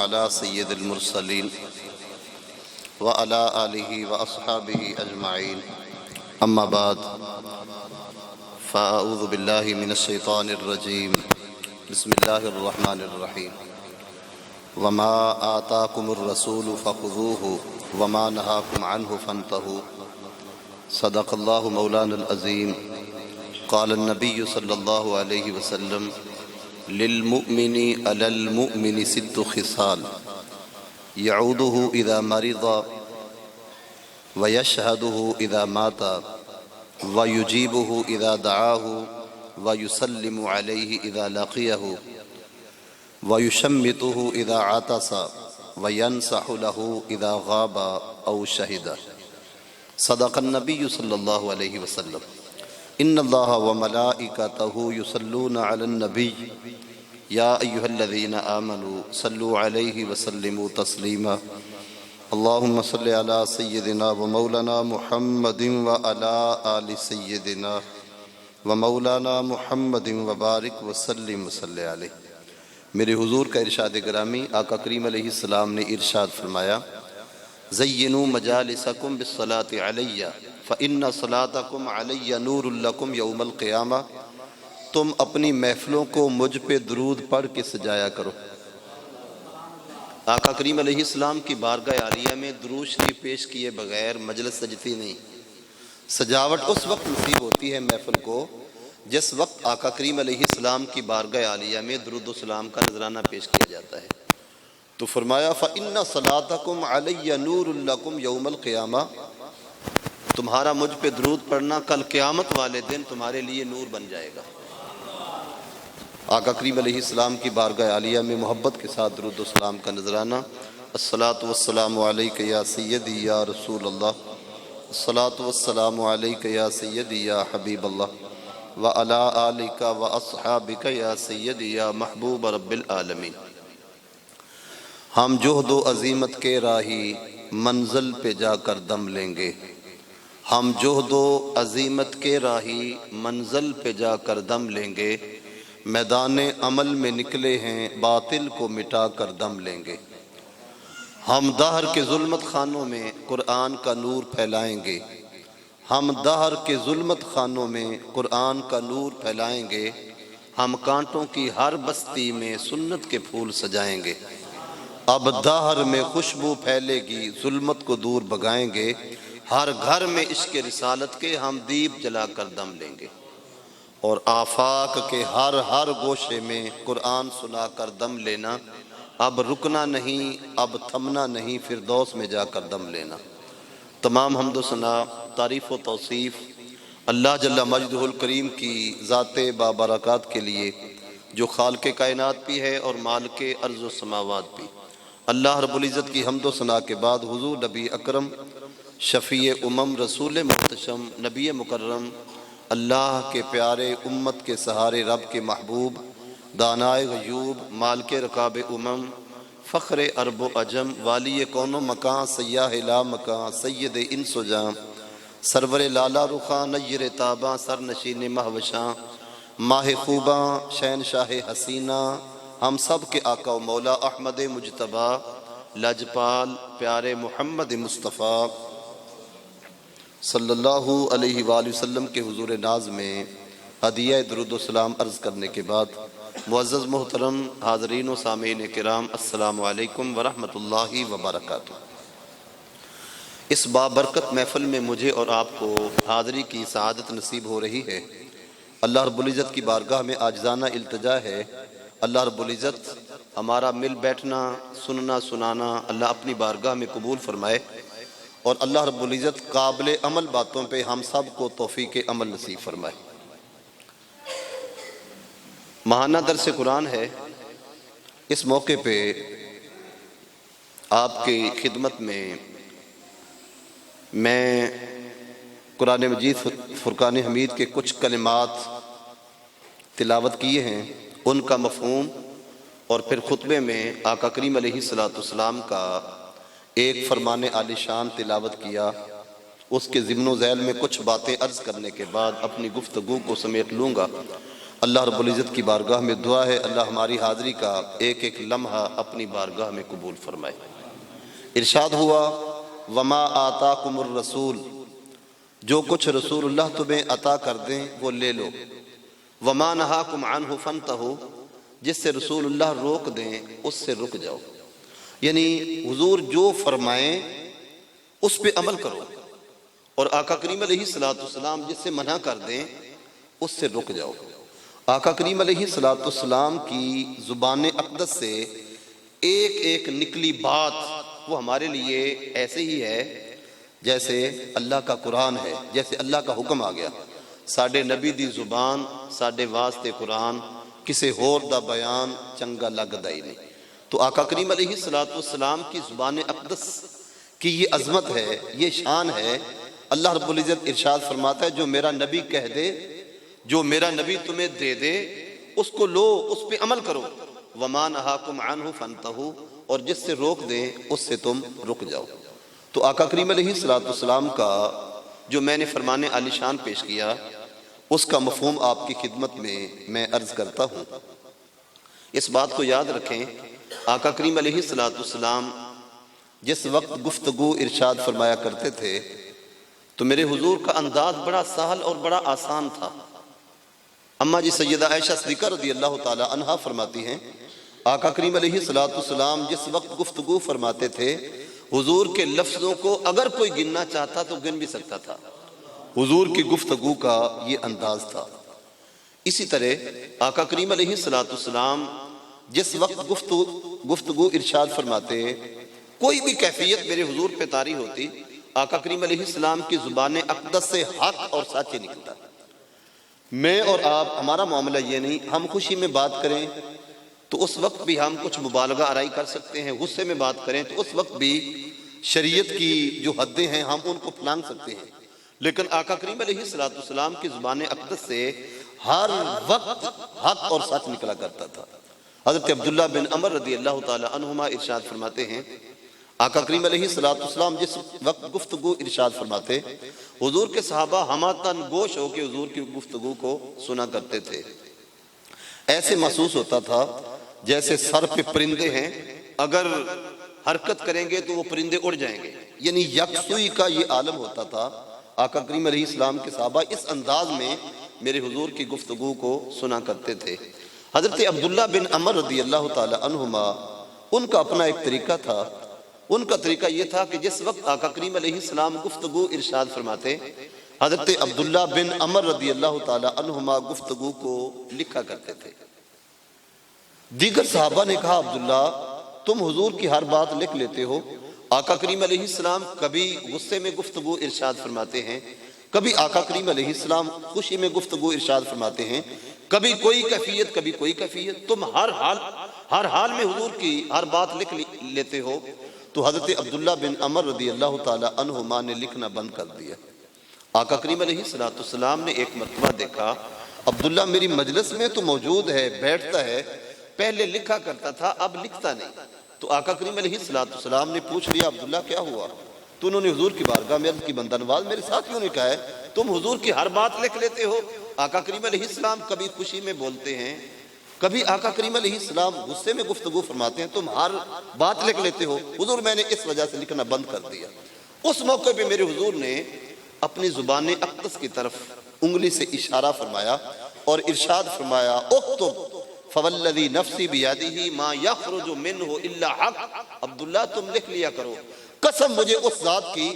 على سید المرسلین وعلى آلہ واصحابہ اجمعین اما بعد فاعوذ باللہ من الشیطان الرجیم بسم اللہ الرحمن الرحیم وما آتاکم الرسول فخذوہ وما نہاکم عنہ فانتہوا صدق اللہ مولانا العظیم قال النبی صلی اللہ علیہ وسلم للمؤمن علی المؤمن ست خصال يعوده اذا مرض ويشهده اذا مات ويجيبه اذا دعاه ويسلم عليه اذا لقيه ويشمته اذا عطس وينصح له اذا غاب او شهد صدق النبي صلی اللہ علیہ وسلم ان اللہ وملائکتہ یصلون علی النبی یا ایہا الذین آمنوا صلوا علیہ وسلموا تسلیما اللہم صلی علی سیدنا ومولانا محمد وعلی آل سیدنا ومولانا محمد وبارک وسلم وصلی علیہ۔ میرے حضور کا ارشاد گرامی آقا کریم علیہ السلام نے ارشاد فرمایا زینوا مجالسکم بالصلاة علیہ فإن صلاتکم علی نور لکم یوم القیامہ، تم اپنی محفلوں کو مجھ پہ درود پڑھ کے سجایا کرو۔ آقا کریم علیہ السلام کی بارگاہ عالیہ میں درود شریف پیش کیے بغیر مجلس سجتی نہیں۔ سجاوٹ اس وقت نصیب ہوتی ہے محفل کو جس وقت آقا کریم علیہ السلام کی بارگاہ عالیہ میں درود و سلام کا نذرانہ پیش کیا جاتا ہے۔ تو فرمایا فَإِنَّ صَلَاتَكُمْ عَلَيَّ نُورٌ لَكُمْ یوم القیامہ، تمہارا مجھ پہ درود پڑھنا کل قیامت والے دن تمہارے لیے نور بن جائے گا۔ آقا کریم علیہ السلام کی بارگاہ عالیہ میں محبت کے ساتھ درود و سلام کا نذرانہ۔ الصلاۃ والسلام علیک یا سیدی یا رسول اللہ، الصلاۃ والسلام علیک یا سیدی یا حبیب اللہ، وعلی آلک واصحابک یا سیدی یا محبوب رب العالمین۔ ہم جہد و عزیمت کے راہی منزل پہ جا کر دم لیں گے، ہم جہد و عزیمت کے راہی منزل پہ جا کر دم لیں گے، میدان عمل میں نکلے ہیں باطل کو مٹا کر دم لیں گے۔ ہم دہر کے ظلمت خانوں میں قرآن کا نور پھیلائیں گے، ہم دہر کے ظلمت خانوں میں قرآن کا نور پھیلائیں گے، ہم کانٹوں کی ہر بستی میں سنت کے پھول سجائیں گے۔ اب دہر میں خوشبو پھیلے گی ظلمت کو دور بھگائیں گے، ہر گھر میں عشق رسالت کے ہم دیپ جلا کر دم لیں گے، اور آفاق کے ہر گوشے میں قرآن سنا کر دم لینا، اب رکنا نہیں اب تھمنا نہیں، فردوس میں جا کر دم لینا۔ تمام حمد و ثنا تعریف و توصیف اللہ جل مجدہ الکریم کی ذات بابرکات کے لیے جو خالق کائنات بھی ہے اور مالک ارض و سماوات بھی۔ اللہ رب العزت کی حمد و ثنا کے بعد حضور نبی اکرم شفیع امم رسول محتشم نبی مکرم اللہ کے پیارے امت کے سہارے رب کے محبوب دانائے غیوب مالک رکاب امم فخر عرب و عجم والی کون و مکان سیاہ لا مکان سید انس و جاں سرور لالا رخاں نیر تاباں سر نشین مہوشاں ماہ خوباں شہنشاہ حسینہ ہم سب کے آقا و مولا احمد مجتبی لاجپال پیارے محمد مصطفیٰ صلی اللہ علیہ وآلہ وسلم کے حضور ناز میں ہدیہ درود و سلام عرض کرنے کے بعد معزز محترم حاضرین و سامعین کرام السلام علیکم ورحمۃ اللہ وبرکاتہ۔ اس بابرکت محفل میں مجھے اور آپ کو حاضری کی سعادت نصیب ہو رہی ہے۔ اللہ رب العزت کی بارگاہ میں عاجزانہ التجا ہے، اللہ رب العزت ہمارا مل بیٹھنا سننا سنانا اللہ اپنی بارگاہ میں قبول فرمائے، اور اللہ رب العزت قابل عمل باتوں پہ ہم سب کو توفیق عمل نصیب فرمائے۔ ماہانہ درس قرآن ہے، اس موقع پہ آپ کی خدمت میں قرآن مجید فرقان حمید کے کچھ کلمات تلاوت کیے ہیں، ان کا مفہوم اور پھر خطبے میں آقا کریم علیہ السلام کا ایک فرمان عالی شان تلاوت کیا، اس کے ضمن و ذیل میں کچھ باتیں عرض کرنے کے بعد اپنی گفتگو کو سمیٹ لوں گا۔ اللہ رب العزت کی بارگاہ میں دعا ہے اللہ ہماری حاضری کا ایک ایک لمحہ اپنی بارگاہ میں قبول فرمائے۔ ارشاد ہوا وما آتاکم الرسول، جو کچھ رسول اللہ تمہیں عطا کر دیں وہ لے لو، وما نہاکم عنہ فانتہوا، جس سے رسول اللہ روک دیں اس سے رک جاؤ، یعنی حضور جو فرمائیں اس پہ عمل کرو، اور آقا کریم علیہ السلام جس سے منع کر دیں اس سے رک جاؤ۔ آقا کریم علیہ السلام کی زبان اقدس سے ایک ایک نکلی بات وہ ہمارے لیے ایسے ہی ہے جیسے اللہ کا قرآن ہے، جیسے اللہ کا حکم آ گیا۔ ساڈے نبی دی زبان ساڈے واسطے قرآن، کسے ہور دا بیان چنگا لگدا ہی نہیں۔ تو آقا کریم علیہ السلام کی زبان اقدس کی یہ عظمت ہے، یہ شان ہے۔ اللہ رب العزت ارشاد فرماتا ہے جو میرا نبی کہہ دے، جو میرا نبی تمہیں دے دے اس کو لو، اس پہ عمل کرو، وما نہاکم عنہ فانتہوا، اور جس سے روک دیں اس سے تم رک جاؤ۔ تو آقا کریم علیہ السلام کا جو میں نے فرمان عالی شان پیش کیا اس کا مفہوم آپ کی خدمت میں عرض کرتا ہوں۔ اس بات کو یاد رکھیں، آقا کریم علیہ السلام جس وقت گفتگو ارشاد فرمایا کرتے تھے تو میرے حضور کا انداز بڑا سہل اور بڑا آسان تھا۔ اماں جی سیدہ عائشہ صدیقہ رضی اللہ تعالی عنہا فرماتی ہیں آقا کریم علیہ السلام جس وقت گفتگو فرماتے تھے حضور کے لفظوں کو اگر کوئی گننا چاہتا تو گن بھی سکتا تھا۔ حضور کی گفتگو کا یہ انداز تھا۔ اسی طرح آقا کریم علیہ السلام جس وقت گفتگو ارشاد فرماتے کوئی بھی کیفیت میرے حضور پہ طاری ہوتی، آقا کریم علیہ السلام کی زبان اقدس سے حق اور سچ نکلتا۔ میں اور آپ ہمارا معاملہ یہ نہیں، ہم خوشی میں بات کریں تو اس وقت بھی ہم کچھ مبالغہ آرائی کر سکتے ہیں، غصے میں بات کریں تو اس وقت بھی شریعت کی جو حدیں ہیں ہم ان کو پھلانگ سکتے ہیں، لیکن آقا کریم علیہ السلام کی زبان اقدس سے ہر وقت حق اور سچ نکلا کرتا تھا۔ حضرت عبداللہ بن عمر رضی اللہ تعالی عنہما ارشاد فرماتے ہیں آقا کریم علیہ السلام جس وقت گفتگو ارشاد فرماتے حضور کے صحابہ ہماتن گوش ہو کے حضور کی گفتگو کو سنا کرتے تھے۔ ایسے محسوس ہوتا تھا جیسے سر پہ پرندے ہیں، اگر حرکت کریں گے تو وہ پرندے اڑ جائیں گے، یعنی یکسوئی کا یہ عالم ہوتا تھا۔ آقا کریم علیہ السلام کے صحابہ اس انداز میں میرے حضور کی گفتگو کو سنا کرتے تھے۔ حضرت عبداللہ بن عمر رضی اللہ تعالی عنہما ان کا اپنا ایک طریقہ تھا۔ ان کا طریقہ یہ تھا کہ جس وقت آقا کریم علیہ السلام گفتگو ارشاد فرماتے حضرت عبداللہ بن عمر رضی اللہ تعالی عنہما گفتگو کو لکھا کرتے تھے۔ دیگر صحابہ نے کہا عبداللہ تم حضور کی ہر بات لکھ لیتے ہو۔ آقا کریم علیہ السلام کبھی غصے میں گفتگو ارشاد فرماتے ہیں، کبھی آقا کریم علیہ السلام خوشی میں گفتگو ارشاد فرماتے ہیں، کبھی کوئی کیفیت کبھی کوئی کیفیت، تم ہر حال میں حضور کی ہر بات لکھ لیتے ہو۔ تو حضرت عبداللہ بن عمر رضی اللہ تعالی عنہما نے لکھنا بند کر دیا۔ آقا کریم علیہ السلام نے ایک مرتبہ دیکھا عبداللہ میری مجلس میں تو موجود ہے، بیٹھتا ہے، پہلے لکھا کرتا تھا اب لکھتا نہیں۔ تو آقا کریم علیہ السلام نے پوچھ لیا عبداللہ کیا ہوا؟ تو انہوں نے حضور کی بارگاہ میں عرض کی بندہ نواز میرے ساتھیوں نے کہا ہے تم حضور کی ہر بات لکھ لیتے ہو۔ آقا کریم علیہ السلام کبھی خوشی میں بولتے ہیں، کبھی آقا کریم علیہ السلام غصے میں گفتگو فرماتے ہیں، تم ہر بات لکھ لیتے ہو۔ حضور میں نے اس وجہ سے لکھنا بند کر دیا۔ اس موقع پہ میرے حضور نے اپنی زبان اقدس کی طرف انگلی سے اشارہ فرمایا اور ارشاد فرمایا اکتب فوالذی نفسی بیدہ ما یخرج منہ الا حق۔ عبداللہ تم لکھ لیا کرو، قسم مجھے اس ذات کی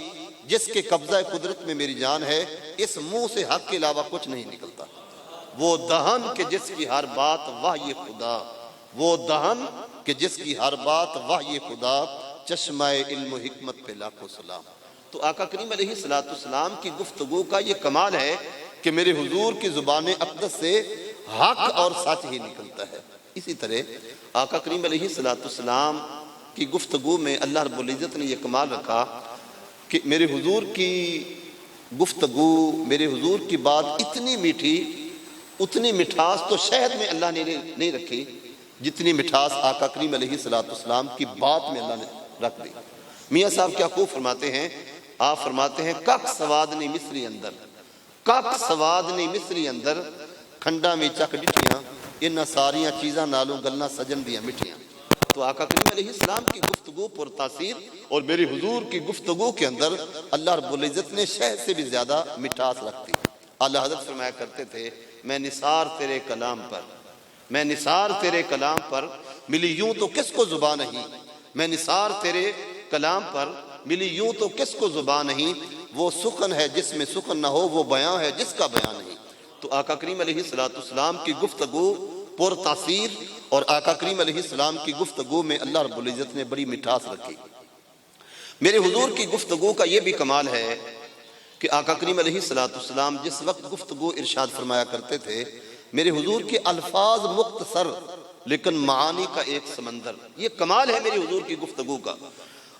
جس کے قبضہ قدرت میں میری جان ہے، اس منہ سے حق کے علاوہ کچھ نہیں نکلتا۔ وہ دہن کہ جس کی ہر بات وحی خدا، وہ دہن کہ جس کی ہر بات وحی خدا، چشمہ علم و حکمت پہ لاکھوں سلام۔ تو آقا کریم علیہ السلام کی گفتگو کا یہ کمال ہے کہ میرے حضور کی زبان اقدس سے حق اور سچ ہی نکلتا ہے۔ اسی طرح آقا کریم علیہ السلام کی گفتگو میں اللہ رب العزت نے یہ کمال رکھا کہ میرے حضور کی گفتگو، میرے حضور کی بات اتنی میٹھی، اتنی مٹھاس تو شہد میں اللہ نے نہیں رکھی جتنی مٹھاس آقا کریم علیہ السلام کی بات میں اللہ نے رکھ دی۔ میاں صاحب کیا خوب فرماتے ہیں، آپ فرماتے ہیں کک سواد نہیں مصری اندر، کک سواد نہیں مصری اندر، کھنڈا میں چک ڈٹیاں ان ساریاں چیزاں نالوں گلنا سجن دیاں مٹیاں۔ تو آقا کریم علیہ السلام کی گفتگو پر تاثیر اور میری حضور کی گفتگو کے اندر اللہ رب العزت نے شہد سے بھی زیادہ مٹھاس رکھتی۔ اعلیٰ حضرت فرمایا کرتے تھے میں نثار تیرے کلام پر، میں نثار تیرے کلام پر ملی یوں تو کس کو زبان نہیں، میں نثار تیرے کلام پر ملی یوں تو کس کو زبان نہیں، وہ سخن ہے جس میں سخن نہ ہو، وہ بیان ہے جس کا بیان نہیں۔ تو آقا کریم علیہ السلام کی گفتگو پر تاثیر اور آقا کریم علیہ السلام کی گفتگو میں اللہ رب العزت نے بڑی مٹھاس رکھی۔ میرے حضور کی گفتگو کا یہ بھی کمال ہے کہ آقا کریم علیہ السلام جس وقت گفتگو ارشاد فرمایا کرتے تھے، میرے حضور کے الفاظ مختصر لیکن معانی کا ایک سمندر۔ یہ کمال ہے میرے حضور کی گفتگو کا۔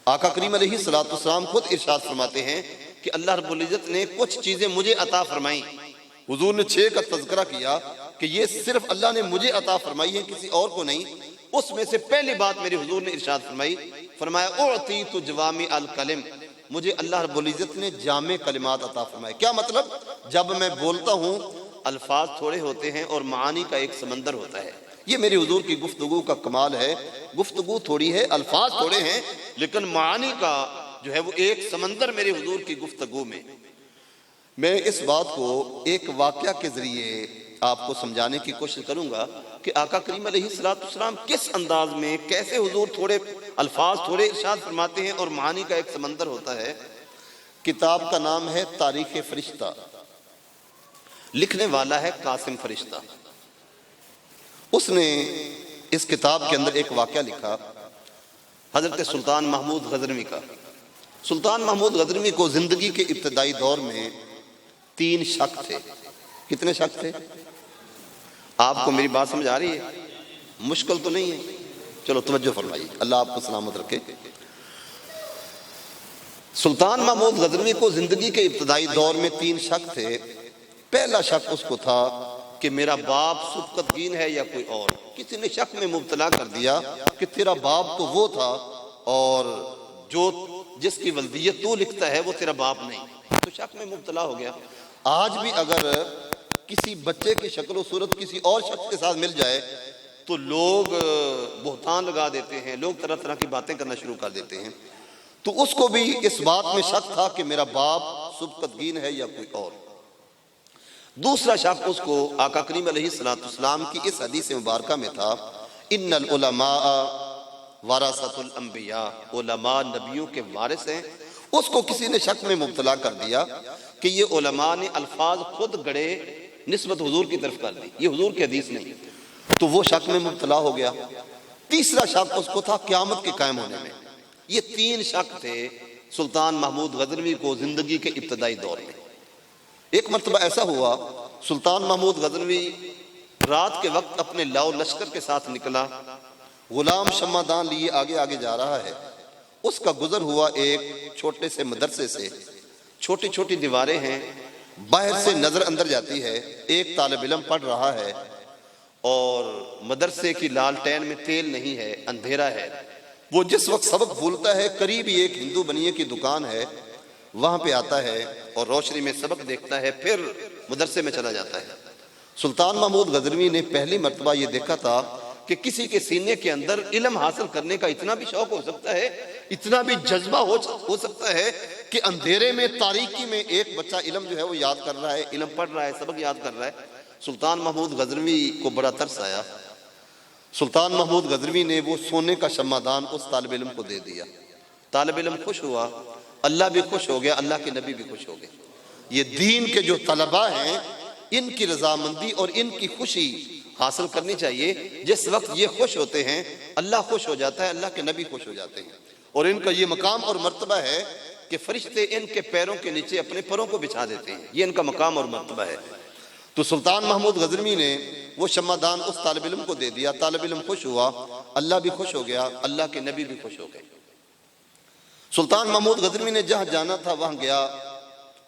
آقا کریم علیہ السلام خود ارشاد فرماتے ہیں کہ اللہ رب العزت نے کچھ چیزیں مجھے عطا فرمائیں۔ حضور نے 6 کا تذکرہ کیا کہ یہ صرف اللہ نے مجھے عطا فرمائی ہے، کسی اور کو نہیں۔ اس میں سے پہلی بات میرے حضور نے ارشاد فرمائی، فرمایا اعطیت جوامع الکلم، مجھے اللہ رب العزت نے جامع کلمات عطا فرمائے۔ کیا مطلب؟ جب میں بولتا ہوں الفاظ تھوڑے ہوتے ہیں اور معانی کا ایک سمندر ہوتا ہے۔ یہ میری حضور کی گفتگو کا کمال ہے۔ گفتگو تھوڑی ہے، الفاظ تھوڑے ہیں، لیکن معانی کا جو ہے وہ ایک سمندر میرے حضور کی گفتگو میں۔ میں اس بات کو ایک واقعہ کے ذریعے آپ کو سمجھانے کی کوشش کروں گا کہ آقا کریم علیہ السلام کس انداز میں، کیسے حضور تھوڑے الفاظ تھوڑے ارشاد فرماتے ہیں اور معانی کا ایک سمندر ہوتا ہے۔ کتاب کا نام ہے تاریخ فرشتہ، لکھنے والا ہے قاسم فرشتہ۔ اس نے اس کتاب کے اندر ایک واقعہ لکھا حضرت سلطان محمود غزنوی کا۔ سلطان محمود غزنوی کو زندگی کے ابتدائی دور میں 3 شک تھے۔ کتنے شک تھے؟ آپ کو میری بات سمجھ آ رہی ہے؟ مشکل تو نہیں ہے؟ چلو توجہ فرمائیے، اللہ آپ کو سلامت رکھے۔ سلطان محمود غزنوی کو زندگی کے ابتدائی دور میں 3 شک تھے۔ پہلا شک اس کو تھا کہ میرا باپ سبکتگین ہے یا کوئی اور۔ کسی نے شک میں مبتلا کر دیا کہ تیرا باپ تو وہ تھا اور جو جس کی ولدیت تو لکھتا ہے وہ تیرا باپ نہیں، تو شک میں مبتلا ہو گیا۔ آج بھی اگر کسی بچے کی شکل و صورت کسی اور شخص کے ساتھ مل جائے تو لوگ بہتان لگا دیتے ہیں، لوگ طرح طرح کی باتیں کرنا شروع کر دیتے ہیں۔ تو اس کو بھی اس بات میں شک تھا کہ میرا باپ سبکتگین ہے یا کوئی اور۔ دوسرا شک اس کو آقا کریم علیہ السلام کی اس حدیث مبارکہ میں تھا، ان العلماء ورثۃ الانبیاء، علماء نبیوں کے وارث ہیں۔ اس کو کسی نے شک میں مبتلا کر دیا کہ یہ علماء نے الفاظ خود گڑے نسبت حضور کی طرف کر دی، یہ حضور کی حدیث نہیں، تو وہ شک میں مبتلا ہو گیا۔ تیسرا شک اس کو تھا قیامت کے قائم ہونے میں۔ یہ 3 شک تھے سلطان محمود غزنوی کو زندگی کے ابتدائی دور میں۔ ایک مرتبہ ایسا ہوا، سلطان محمود غزنوی رات کے وقت اپنے لاؤ لشکر کے ساتھ نکلا، غلام شمعدان لیے آگے آگے جا رہا ہے۔ اس کا گزر ہوا ایک چھوٹے سے مدرسے سے، چھوٹی چھوٹی دیواریں ہیں، باہر سے نظر اندر جاتی ہے، ایک طالب علم پڑھ رہا ہے اور مدرسے کی لالٹین میں تیل نہیں ہے، اندھیرا ہے۔ وہ جس وقت سبق بھولتا ہے، قریب ہی ایک ہندو بنیے کی دکان ہے، وہاں پہ آتا ہے اور روشنی میں سبق دیکھتا ہے، پھر مدرسے میں چلا جاتا ہے۔ سلطان محمود غزنوی نے پہلی مرتبہ یہ دیکھا تھا کہ کسی کے سینے کے اندر علم حاصل کرنے کا اتنا بھی شوق ہو سکتا ہے، اتنا بھی جذبہ ہو سکتا ہے کہ اندھیرے میں، تاریکی میں ایک بچہ علم جو ہے وہ یاد کر رہا ہے، علم پڑھ رہا ہے، سبق یاد کر رہا ہے۔ سلطان محمود غزنوی کو بڑا ترس آیا۔ سلطان محمود غزنوی نے وہ سونے کا شمعدان اس طالب علم کو دے دیا۔ طالب علم خوش ہوا، اللہ بھی خوش ہو گیا، اللہ کے نبی بھی خوش ہو گئے۔ یہ دین کے جو طلباء ہیں، ان کی رضامندی اور ان کی خوشی حاصل کرنی چاہیے۔ جس وقت یہ خوش ہوتے ہیں، اللہ خوش ہو جاتا ہے، اللہ کے نبی خوش ہو جاتے ہیں، اور ان کا یہ مقام اور مرتبہ ہے کہ فرشتے ان کے پیروں کے نیچے اپنے پروں کو بچھا دیتے ہیں۔ یہ ان کا مقام اور مرتبہ ہے۔ تو سلطان محمود غزنوی نے وہ شمعدان اس طالب علم کو دے دیا، طالب علم خوش ہوا، اللہ بھی خوش ہو گیا، اللہ کے نبی بھی خوش ہو گئے۔ سلطان محمود غزنوی نے جہاں جانا تھا وہاں گیا،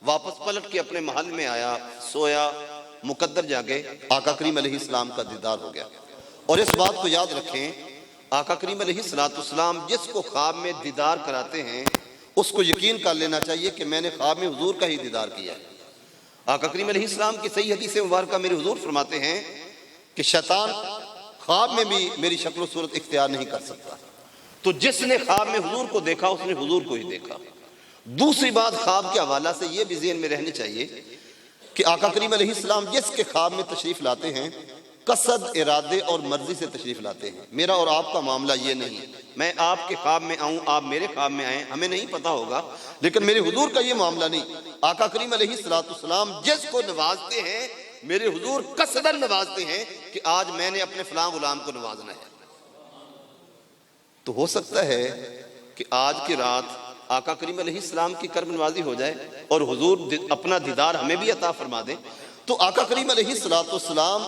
واپس پلٹ کے اپنے محل میں آیا، سویا، مقدر جاگے، آقا کریم علیہ السلام کا دیدار ہو گیا۔ اور اس بات کو یاد رکھیں، آقا کریم علیہ السلام جس کو خواب میں دیدار کراتے ہیں، اس کو یقین کر لینا چاہیے کہ میں نے خواب میں حضور کا ہی دیدار کیا ہے۔ آقا کریم علیہ السلام کی صحیح حدیث مبارکہ میرے حضور فرماتے ہیں کہ شیطان خواب میں بھی میری شکل و صورت اختیار نہیں کر سکتا۔ تو جس نے خواب میں حضور کو دیکھا اس نے حضور کو ہی دیکھا۔ دوسری بات خواب کے حوالہ سے یہ بھی ذہن میں رہنی چاہیے کہ آقا کریم علیہ السلام جس کے خواب میں تشریف لاتے ہیں قصد، ارادے اور مرضی سے تشریف لاتے ہیں۔ میرا اور آپ کا معاملہ یہ نہیں، میں آپ کے خواب میں آؤں، آپ میرے خواب میں آئیں، ہمیں نہیں پتا ہوگا، لیکن میرے حضور کا یہ معاملہ نہیں۔ آقا کریم علیہ السلام جس کو نوازتے ہیں میرے حضور قصداً نوازتے ہیں کہ آج میں نے اپنے فلاں غلام کو نوازنا ہے۔ تو ہو سکتا ہے کہ آج کی رات آقا کریم علیہ السلام کی کرم نوازی ہو جائے اور حضور اپنا دیدار ہمیں بھی عطا فرما دیں۔ تو آقا کریم علیہ السلام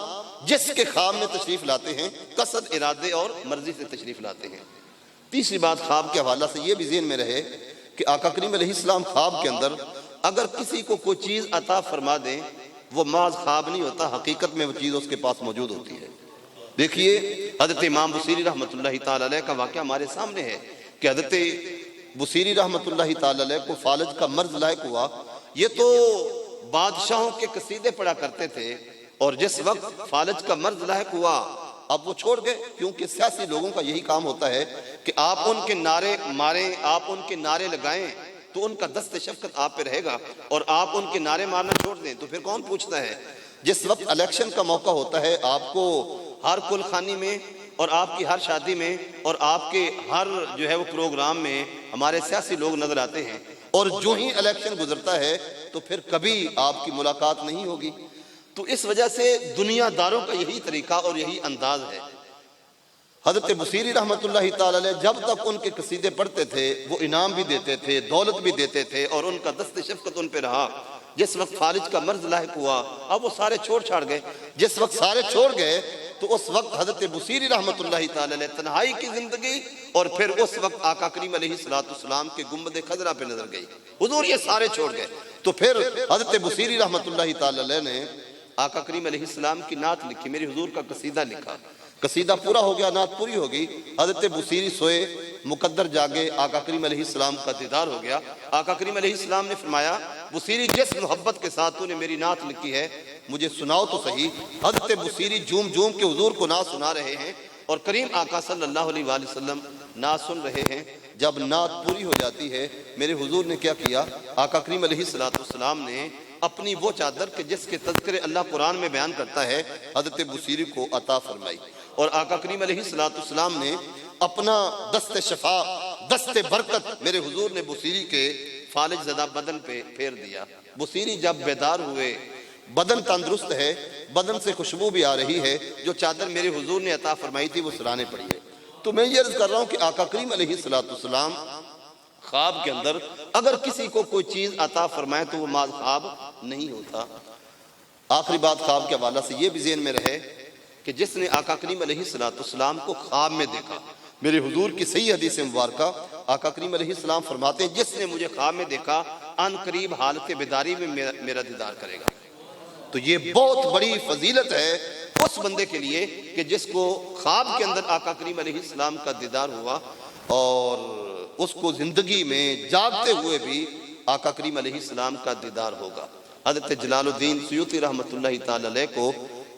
جس کے خواب میں تشریف لاتے ہیں قصد، ارادے اور مرضی سے تشریف لاتے ہیں۔ تیسری بات خواب کے حوالہ سے یہ بھی ذہن میں رہے کہ آقا کریم علیہ السلام خواب کے اندر اگر کسی کو کوئی چیز عطا فرما دیں وہ محض خواب نہیں ہوتا، حقیقت میں وہ چیز اس کے پاس موجود ہوتی ہے۔ دیکھیے حضرت امام بصیری رحمۃ اللہ تعالی علیہ کا واقعہ ہمارے سامنے ہے کہ حضرت بصیری رحمۃ اللہ تعالی علیہ کو فالج کا مرض لاحق ہوا۔ یہ تو بادشاہوں کے قصیدے پڑھا کرتے تھے اور جس وقت فالج کا مرض لاحق ہوا اب وہ چھوڑ گئے، کیونکہ سیاسی لوگوں کا یہی کام ہوتا ہے کہ آپ ان کے نعرے ماریں، آپ ان کے نعرے لگائیں تو ان کا دست شفقت آپ پہ رہے گا، اور آپ ان کے نعرے مارنا چھوڑ دیں تو پھر کون پوچھتا ہے۔ جس وقت الیکشن کا موقع ہوتا ہے آپ کو ہر کل خانی میں اور آپ کی ہر شادی میں اور آپ کے ہر جو ہے وہ پروگرام میں ہمارے سیاسی لوگ نظر آتے ہیں، اور جو ہی الیکشن گزرتا ہے تو پھر کبھی آپ کی ملاقات نہیں ہوگی۔ تو اس وجہ سے دنیا داروں کا یہی طریقہ اور یہی انداز ہے۔ حضرت بصیری رحمۃ اللہ تعالی علیہ جب تک ان کے قصیدے پڑھتے تھے وہ انعام بھی دیتے تھے، دولت بھی دیتے تھے، اور ان کا دست شفقت ان پہ رہا۔ جس وقت فالج کا مرض لاحق ہوا اب وہ سارے چھوڑ گئے۔ جس وقت سارے چھوڑ گئے تو اس وقت حضرت بصیری رحمۃ اللہ تعالی علیہ تنہائی کی زندگی، اور پھر اس وقت آقا کریم علیہ السلام کے گنبد خضرا پہ نظر گئی۔ حضور یہ سارے چھوڑ گئے تو پھر حضرت بصیری رحمۃ اللہ تعالی علیہ نے آقا کریم علیہ السلام کی نعت لکھی، میرے حضور کا قصیدہ لکھا۔ قصیدہ پورا ہو گیا، نعت پوری ہو گئی، حضرت بصیری سوئے، مقدر جاگے، آقا کریم علیہ السلام کا دیدار ہو گیا۔ آقا کریم علیہ السلام نے فرمایا بصیری جس محبت کے ساتھ تو نے میری نعت لکھی ہے مجھے سناؤ تو صحیح۔ حضرت بصیری جھوم جھوم کے حضور کو نعت سنا رہے ہیں اور کریم آقا صلی اللہ علیہ وآلہ وسلم نعت سن رہے ہیں۔ جب نعت پوری ہو جاتی ہے میرے حضور نے کیا کیا، آقا کریم علیہ السلام نے اپنی وہ چادر کہ جس کے تذکرے اللہ قرآن میں بیان کرتا ہے حضرت بصیری کو عطا فرمائی، اور آقا کریم علیہ السلام نے اپنا دست شفا، دست برکت میرے حضور نے بصیری کے فالج زدہ بدن پہ پھیر دیا۔ بصیری جب بیدار ہوئے، بدن تندرست ہے، بدن سے خوشبو بھی آ رہی ہے، جو چادر میرے حضور نے عطا فرمائی تھی وہ سرانے پڑی ہے۔ تو میں یہ عرض کر رہا ہوں کہ آقا کریم علیہ السلام خواب کے اندر اگر کسی کو کوئی چیز عطا فرمائے تو وہ محض خواب نہیں ہوتا۔ آخری بات خواب کے حوالہ سے یہ بھی ذہن میں رہے کہ جس نے آقا کریم علیہ السلام کو خواب میں دیکھا، میرے حضور کی صحیح حدیث مبارکہ آقا کریم علیہ السلام فرماتے ہیں جس نے مجھے خواب میں دیکھا ان قریب حالت بیداری میں میرا دیدار کرے گا۔ تو یہ بہت بڑی فضیلت ہے اس بندے کے لیے کہ جس کو خواب کے اندر آقا کریم علیہ السلام کا دیدار ہوا اور اس کو زندگی میں جاگتے ہوئے بھی آقا کریم علیہ السلام کا دیدار ہوگا۔ حضرت جلال الدین سیوطی رحمۃ اللہ تعالی علیہ کو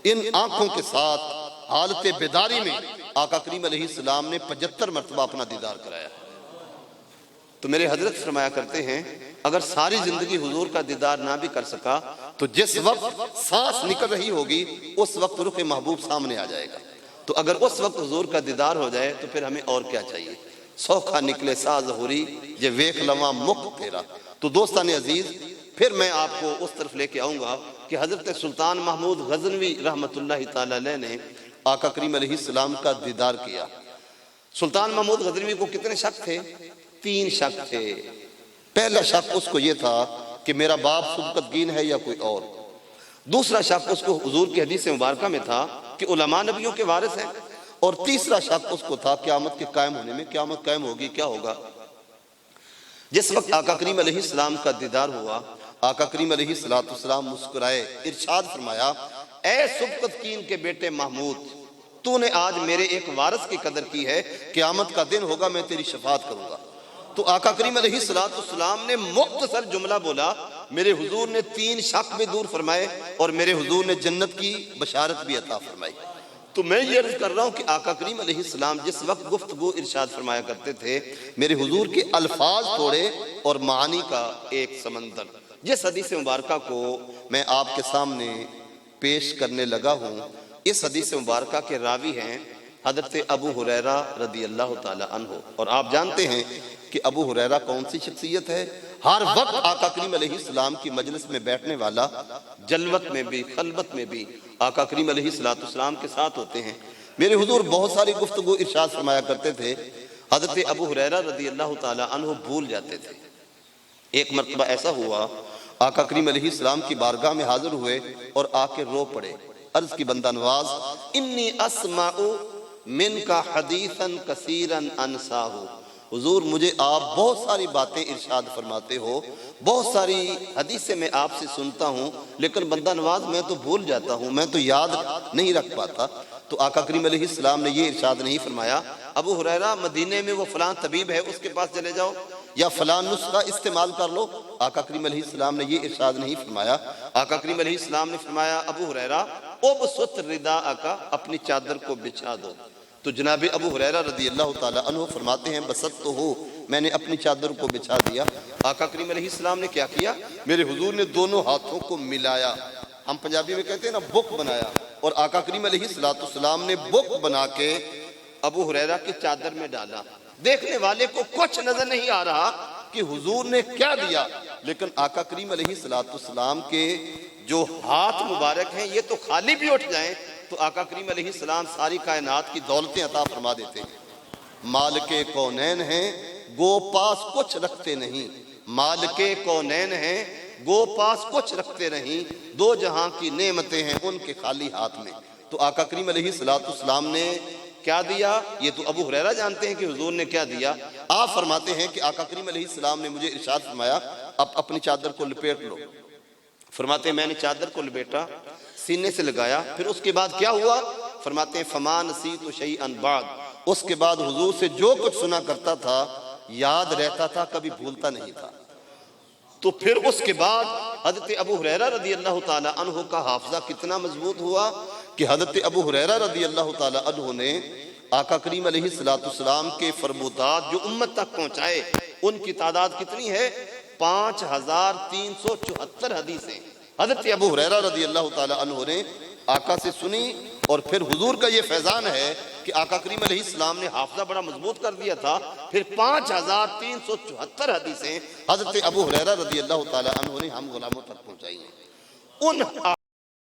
ان آنکھوں کے ساتھ حالت بیداری میں آقا کریم علیہ السلام نے 75 مرتبہ اپنا دیدار کرایا۔ تو میرے حضرت فرمایا کرتے ہیں اگر ساری زندگی حضور کا دیدار نہ بھی کر سکا تو جس وقت سانس نکل رہی ہوگی اس وقت رخ محبوب سامنے آ جائے گا۔ تو اگر اس وقت حضور کا دیدار ہو جائے تو پھر ہمیں اور کیا چاہیے۔ سوکھا نکلے سا ظہوری یہ ویکھ لواں مخ تیرا۔ تو دوستان عزیز پھر میں آپ کو اس طرف لے کے آؤں گا کہ حضرت سلطان محمود غزنوی رحمۃ اللہ تعالی علیہ نے آقا کریم علیہ السلام کا دیدار کیا۔ سلطان محمود غزنوی کو کتنے شک تھے؟ 3 شک تھے۔ پہلا شک اس کو یہ تھا کہ میرا باپ سبقت گین ہے یا کوئی اور۔ دوسرا شک اس کو حضور کی حدیث مبارکہ میں تھا کہ علماء نبیوں کے وارث ہیں، اور تیسرا شک اس کو تھا قیامت کے قائم ہونے میں، قیامت قائم ہوگی کیا ہوگا۔ جس وقت آقا کریم علیہ السلام کا دیدار ہوا آقا کریم علیہ السلام مسکرائے، ارشاد فرمایا اے سبقت گین کے بیٹے محمود تو نے آج میرے ایک وارث کی قدر کی ہے، قیامت کا دن ہوگا میں تیری شفاعت کروں گا۔ تو آقا کریم علیہ السلام نے مختصر جملہ بولا میرے حضور نے 3 شک بھی دور فرمائے اور میرے حضور نے جنت کی بشارت بھی عطا فرمائی۔ تو میں یہ عرض کر رہا ہوں کہ آقا کریم علیہ السلام جس وقت گفتگو ارشاد فرمایا کرتے تھے، میرے حضور کے الفاظ تھوڑے اور معانی کا ایک سمندر۔ جس حدیث مبارکہ کو میں آپ کے سامنے پیش کرنے لگا ہوں، اس حدیث مبارکہ کے راوی ہیں حضرت ابو ہریرہ رضی اللہ تعالی عنہ، اور آپ جانتے ہیں کہ ابو ہریرہ کون سی شخصیت ہے؟ ہر وقت آقا کریم علیہ السلام کی مجلس میں بیٹھنے والا، جلوت میں بھی خلوت میں بھی آقا کریم علیہ السلام کے ساتھ ہوتے ہیں۔ میرے حضور بہت ساری گفتگو ارشاد فرمایا کرتے تھے، حضرت ابو ہریرہ رضی اللہ تعالی عنہ بھول جاتے تھے۔ ایک مرتبہ ایسا ہوا، آقا کریم علیہ السلام کی بارگاہ میں حاضر ہوئے اور آ کے رو پڑے، عرض کی بندہ نواز، انی اسمع من کا حدیثا کثیرا انساہ، حضور مجھے آپ بہت ساری باتیں ارشاد فرماتے ہو، بہت ساری حدیثیں میں آپ سے سنتا ہوں، لیکن بندہ نواز میں تو بھول جاتا ہوں، میں تو یاد نہیں رکھ پاتا۔ تو آقا کریم علیہ السلام نے یہ ارشاد نہیں فرمایا ابو ہریرہ مدینے میں وہ فلاں طبیب ہے اس کے پاس چلے جاؤ یا فلاں نسخہ استعمال کر لو۔ آقا کریم علیہ السلام نے یہ ارشاد نہیں فرمایا۔ آقا کریم علیہ السلام نے فرمایا ابو ہریرہ ابسط رداءک، اپنی چادر کو بچھا دو۔ تو جناب ابو ہریرہ رضی اللہ تعالی عنہ فرماتے ہیں بسط تو ہو، میں نے اپنی چادر کو بچھا دیا۔ آقا کریم علیہ السلام نے کیا کیا؟ میرے حضور نے دونوں ہاتھوں کو ملایا، ہم پنجابی میں کہتے ہیں نا بک بنایا، اور آقا کریم علیہ السلام نے بک بنا کے ابو ہریرہ کی چادر میں ڈالا۔ دیکھنے والے کو کچھ نظر نہیں آ رہا کہ حضور نے کیا دیا، لیکن آقا کریم علیہ السلام کے جو ہاتھ مبارک ہیں یہ تو خالی بھی اٹھ جائیں تو آقا کریم علیہ السلام ساری کائنات کی دولتیں عطا فرما دیتے ہیں۔ مالک کونین ہیں گو پاس کچھ رکھتے نہیں، مالک کونین ہیں گو پاس کچھ رکھتے نہیں، دو جہاں کی نعمتیں ہیں ان کے خالی ہاتھ میں۔ تو آقا کریم علیہ السلام نے کیا دیا؟ یہ تو ابو ہریرہ جانتے ہیں کہ حضور نے کیا دیا۔ آپ فرماتے ہیں کہ آقا کریم علیہ السلام نے مجھے ارشاد فرمایا اب اپنی چادر کو لپیٹ لو۔ فرماتے ہیں میں نے چادر کو لپیٹا، سینے سے لگایا، پھر اس کے بعد کیا ہوا؟ فرماتے ہیں فما نسیت شیئا بعد، اس کے بعد حضور سے جو کچھ سنا کرتا تھا یاد رہتا تھا، کبھی بھولتا نہیں تھا۔ تو پھر اس کے بعد حضرت ابو ہریرہ رضی اللہ تعالی عنہ کا حافظہ کتنا مضبوط ہوا کہ حضرت ابو ہریرہ رضی اللہ تعالی عنہ نے آقا کریم علیہ السلام کے فرمودات جو امت تک پہنچائے، ان کی تعداد کتنی ہے؟ 5374 حدیثیں حضرت ابو ہریرہ رضی اللہ تعالی عنہ نے آقا سے سنی، اور پھر حضور کا یہ فیضان ہے کہ آقا کریم علیہ السلام نے حافظہ بڑا مضبوط کر دیا تھا، پھر 5374 حدیثیں حضرت ابو ہریرہ رضی اللہ تعالی عنہ نے ہم غلاموں تک پہنچائی ہیں۔ ان